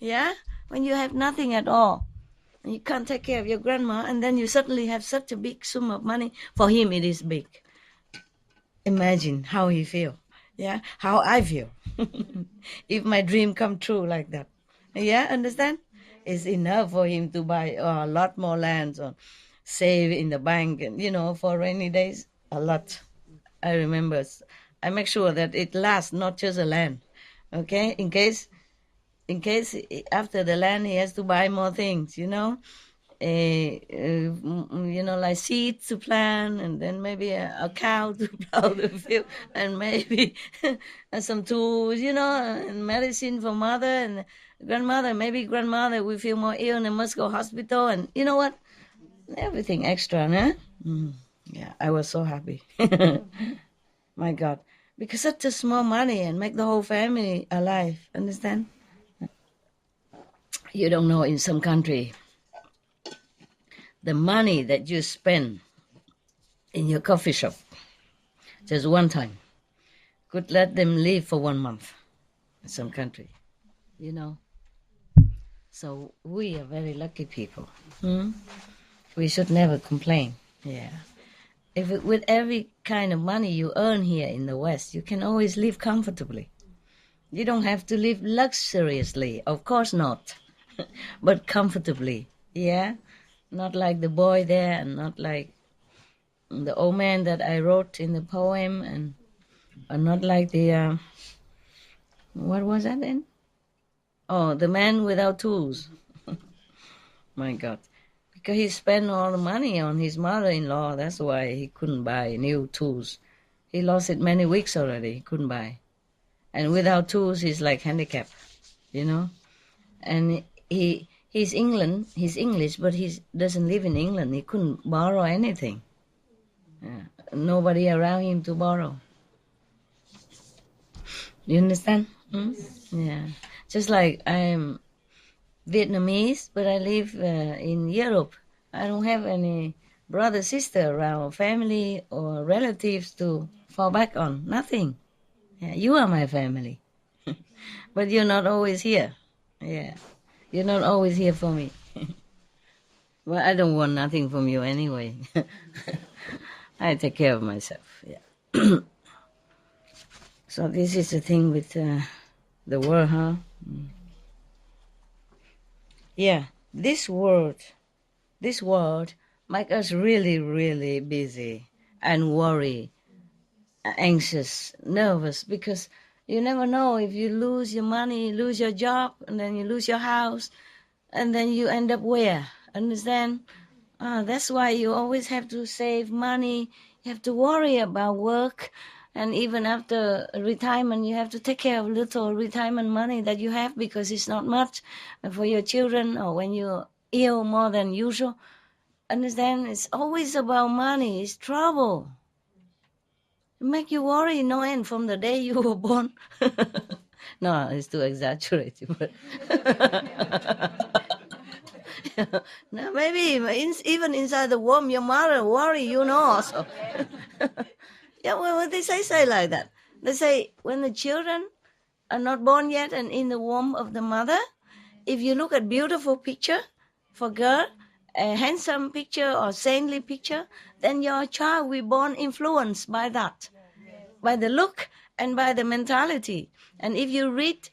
Yeah, when you have nothing at all and you can't take care of your grandma, and then you suddenly have such a big sum of money. For him it is big. Imagine how he feel. Yeah, how I feel if my dream come true like that. Yeah, understand? It's enough for him to buy a lot more lands or save in the bank, and for rainy days, a lot. I remember, I make sure that it lasts, not just a land. Okay, in case after the land he has to buy more things, like seeds to plant, and then maybe a cow to plow the field, and maybe some tools, and medicine for mother and grandmother. Maybe grandmother will feel more ill and must go hospital, and you know what? Everything extra, huh? Yeah, I was so happy. My God. Because such a small money and make the whole family alive, understand? You don't know, in some country, the money that you spend in your coffee shop just one time could let them live for 1 month in some country, you know. So we are very lucky people. We should never complain. Yeah. With every kind of money you earn here in the West, you can always live comfortably. You don't have to live luxuriously, of course not, but comfortably. Yeah. Not like the boy there, and not like the old man that I wrote in the poem, and not like the what was that then? Oh, the man without tools. My God, because he spent all the money on his mother-in-law. That's why he couldn't buy new tools. He lost it many weeks already. He couldn't buy, and without tools, he's like handicapped, And he's English, but he doesn't live in England. He couldn't borrow anything. Yeah. Nobody around him to borrow. You understand? Yeah. Just like I'm Vietnamese, but I live in Europe. I don't have any brother, sister around, family or relatives to fall back on. Nothing. Yeah, you are my family. But you're not always here. Yeah. You're not always here for me. Well, I don't want nothing from you anyway. I take care of myself. Yeah. So this is the thing with the world, huh? Yeah, this world make us really, really busy and worry, anxious, nervous, because you never know if you lose your money, lose your job, and then you lose your house, and then you end up where? Understand? That's why you always have to save money. You have to worry about work. And even after retirement, you have to take care of little retirement money that you have, because it's not much for your children, or when you're ill more than usual. Understand? It's always about money. It's trouble. It make you worry no end from the day you were born. No, it's too exaggerated. But no, maybe even inside the womb, your mother worry, also. Yeah, well, they say like that. They say when the children are not born yet and in the womb of the mother, if you look at beautiful picture for girl, a handsome picture or saintly picture, then your child will be born influenced by that, by the look and by the mentality. And if you read,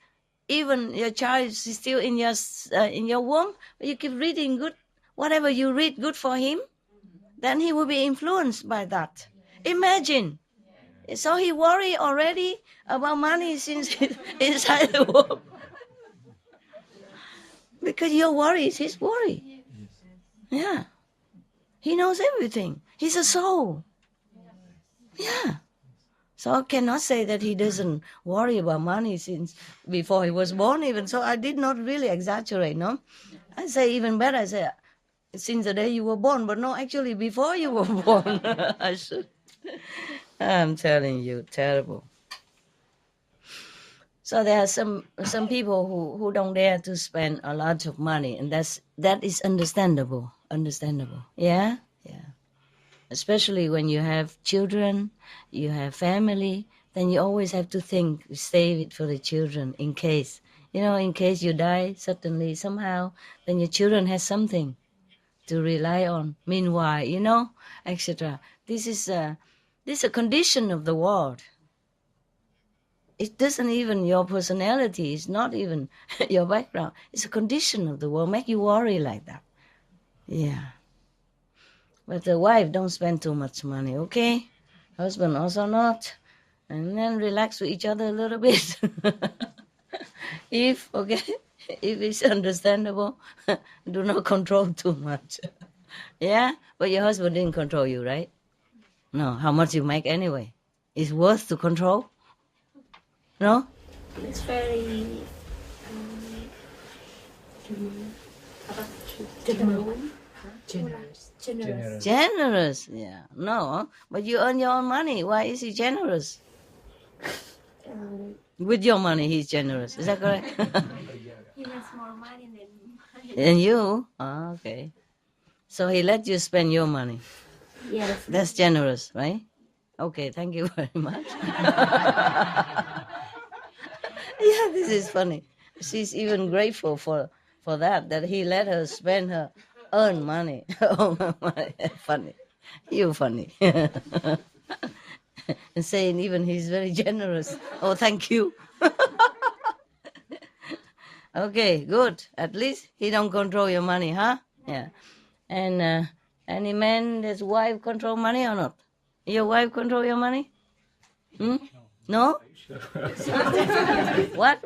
even your child is still in your womb, but you keep reading good, whatever you read good for him, then he will be influenced by that. Imagine. So he worry already about money since inside the womb. Because your worry is his worry. Yeah. He knows everything. He's a soul. Yeah. So I cannot say that he doesn't worry about money since before he was born even. So I did not really exaggerate, no? I say even better, I say since the day you were born, but no, actually before you were born. I should. I'm telling you, terrible. So there are some people who don't dare to spend a lot of money, and that is understandable. Yeah. Especially when you have children, you have family, then you always have to think, save it for the children in case you die suddenly somehow, then your children has something to rely on. Meanwhile, etc. This is a condition of the world. It doesn't even your personality. It's not even your background. It's a condition of the world. Make you worry like that. Yeah. But the wife don't spend too much money, okay? Husband also not. And then relax with each other a little bit. Okay? if it's understandable, do not control too much. Yeah? But your husband didn't control you, right? No. How much you make anyway? It's worth to control? No? It's very generous. Generous. Yeah. No. But you earn your own money. Why is he generous? With your money, he's generous. Is that correct? He makes more money than mine. And you? Oh, okay. So he let you spend your money. Yes. That's generous, right? Okay, thank you very much. Yeah, this is funny. She's even grateful for that he let her spend her earn money. Oh, my, funny. You funny. And saying even he's very generous. Oh, thank you. Okay, good. At least he don't control your money, huh? Yeah. And any man, his wife control money or not? Your wife control your money? Hmm? No? What?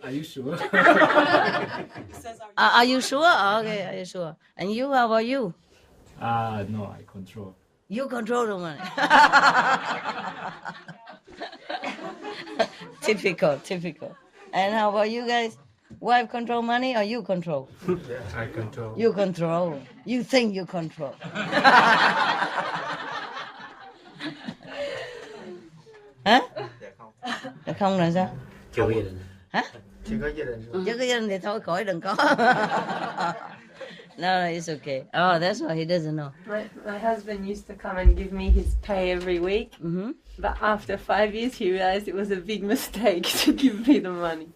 Are you sure? Are you sure? Okay, are you sure? And you, how about you? No, I control. You control the money. Typical. And how about you guys? Wife control money or you control? I control. You control. You think you control. Hả? Không là sao? Chưa có gia đình. Hả? Chưa có gia đình. Chứ có gia đình thì thôi khỏi đừng có. No, it's okay. Oh, that's why he doesn't know. My husband used to come and give me his pay every week, but after 5 years he realized it was a big mistake to give me the money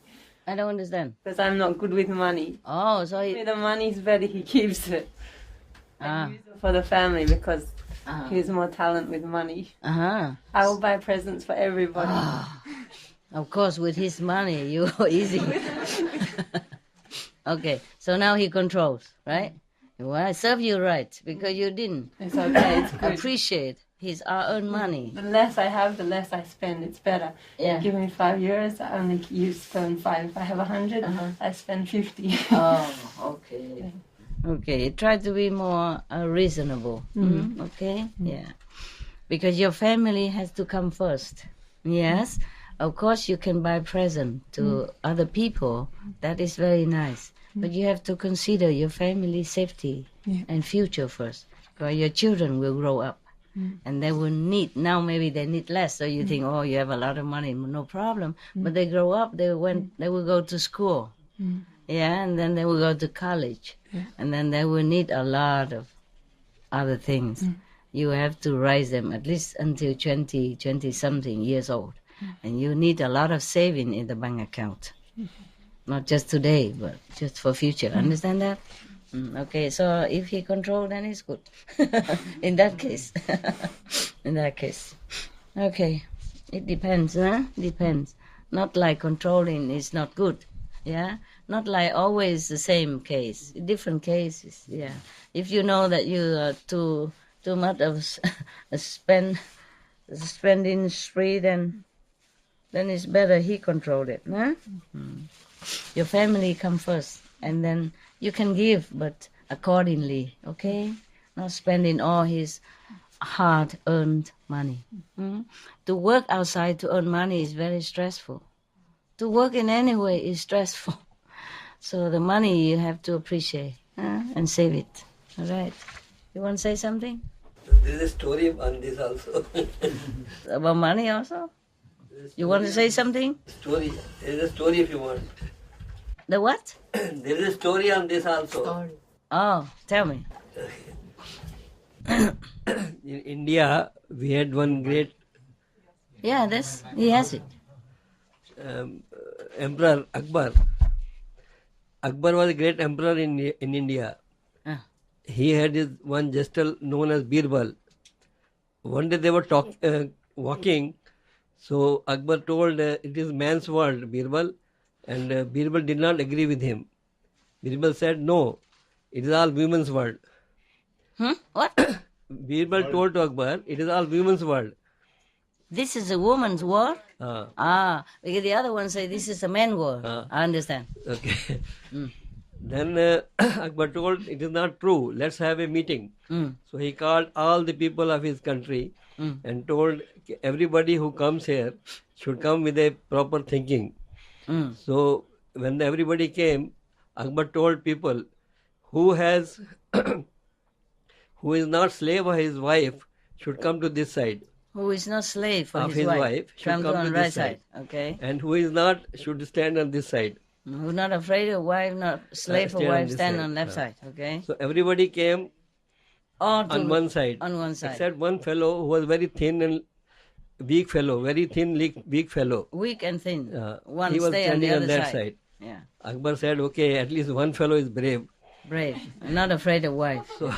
I don't understand. because I'm not good with money. Oh, so he... The money is better he keeps it Ah. for the family because Ah. he has more talent with money. Uh-huh. I will buy presents for everybody. Of course, with his money, you easy. Okay, so now he controls, right? Well, I serve you right because you didn't It's okay, it's good. appreciate his earned money. The less I have, the less I spend. It's better. Yeah. Give me 5 years, I only use spend 5. If I have 100, I spend 50. Oh, okay. Okay, try to be more reasonable. Okay, yeah. Because your family has to come first. Yes, of course you can buy present to other people. That is very nice. But you have to consider your family's safety and future first. Because your children will grow up. And they will need, now maybe they need less. So you think, oh, you have a lot of money, no problem. But they grow up, they will go to school. Yeah, and then they will go to college. And then they will need a lot of other things. You have to raise them at least until 20-something years old. And you need a lot of saving in the bank account. Not just today, but just for future. Understand that? Okay, so if he control, then it's good. In that case. In that case. Okay. It depends, huh? Depends. Not like controlling is not good. Yeah? Not like always the same case. Different cases, yeah. If you know that you are too much of a spending spree, then it's better he controlled it, huh? Your family come first, and then you can give, but accordingly, okay? Not spending all his hard-earned money. To work outside to earn money is very stressful. To work in any way is stressful. So the money you have to appreciate and save it. All right. You want to say something? There is a story on this also. About money also? You want to say something? Story. There is a story if you want. The what? There is a story on this also. Oh, tell me. In India, we had one great Yeah, he has it. emperor, Akbar. Akbar was a great emperor in India. Ah. He had his one gestal known as Birbal. One day they were walking, so Akbar told it is man's world, Birbal, and Birbal did not agree with him. Birbal said, no, it is all women's world. What? Birbal told to Akbar, it is all women's world. This is a woman's world? Because the other one say this is a man war. I understand. Okay. Then Akbar told, it is not true. Let's have a meeting. So he called all the people of his country and told everybody who comes here should come with a proper thinking. So when everybody came, Akbar told people who has who is not slave of his wife should come to this side. Who is not slave for Of his his wife, wife should come come on to right this side. Okay. And who is not should stand on this side. Who not afraid of wife, not slave for stand on wife, this stand side. on left side. Okay. So everybody came All to- on one side. On one side. Except one fellow who was very thin and weak fellow, very thin, weak fellow. Weak and thin. One he was stay on the standing other on that side. side. Yeah. Akbar said, okay, at least one fellow is brave. Brave. Not afraid of wife. So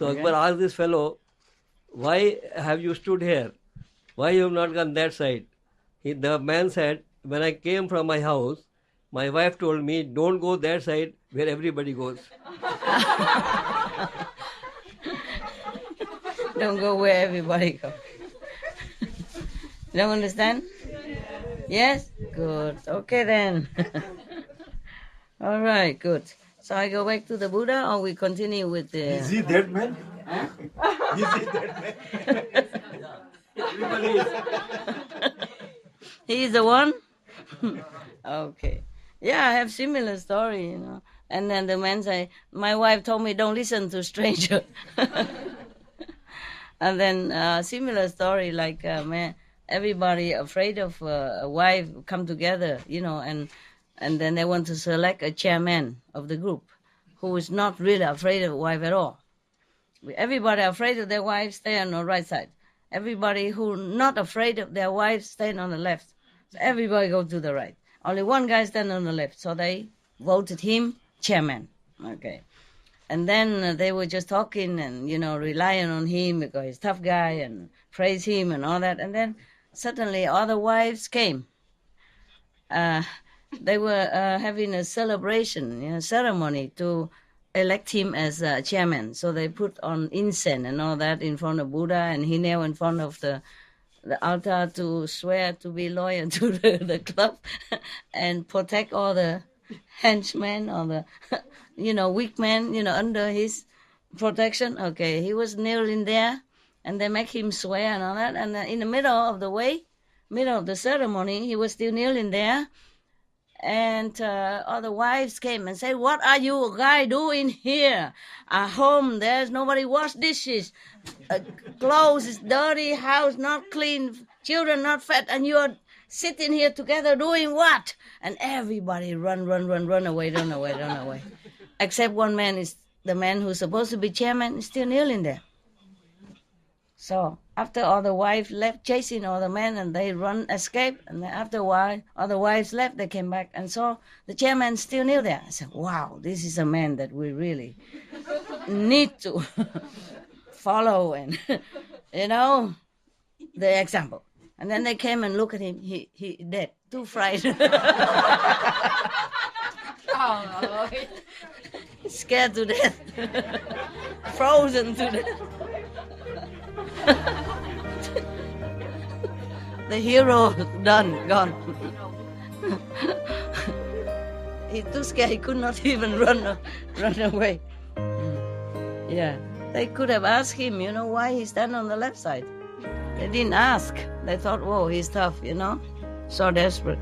Akbar asked this fellow, why have you stood here? Why you have not gone that side? The man said, when I came from my house, my wife told me, don't go that side where everybody goes. Don't go where everybody goes. Don't understand? Yes? Good. Okay then. All right, good. So I go back to the Buddha or we continue with the... Is he that man? Is he that man? He's the one? Okay. Yeah, I have similar story, you know. And then the man say, my wife told me don't listen to stranger. And then similar story like, man, everybody afraid of a wife come together, you know, and then they want to select a chairman of the group who is not really afraid of a wife at all. Everybody afraid of their wife stay on the right side. Everybody who not afraid of their wife stand on the left. So everybody go to the right. Only one guy stand on the left. So they voted him chairman. Okay. And then they were just talking and, you know, relying on him because he's a tough guy and praise him and all that. And then suddenly other wives came. They were having a celebration, you know, ceremony to elect him as chairman. So they put on incense and all that in front of Buddha, and he knelt in front of the altar to swear to be loyal to the club and protect all the henchmen or the, you know, weak men, you know, under his protection. Okay, he was kneeling there, and they make him swear and all that. And in the middle of the ceremony, he was still kneeling there. And other wives came and said, what are you guys doing here? At home, there's nobody wash dishes. Clothes is dirty, house not clean, children not fed, and you're sitting here together doing what? And everybody run away. Except one man, is the man who's supposed to be chairman, is still kneeling there. So after all the wives left chasing all the men and they escape, and then after a while, all the wives left, they came back and saw the chairman still kneel there. I said, wow, this is a man that we really need to follow and, you know, the example. And then they came and looked at him, he dead, too frightened. Oh, Scared to death, frozen to death. The hero done, gone. He too scared, he could not even run away. Yeah, they could have asked him, you know, why he stand on the left side. They didn't ask. They thought, whoa, he's tough, you know, so desperate.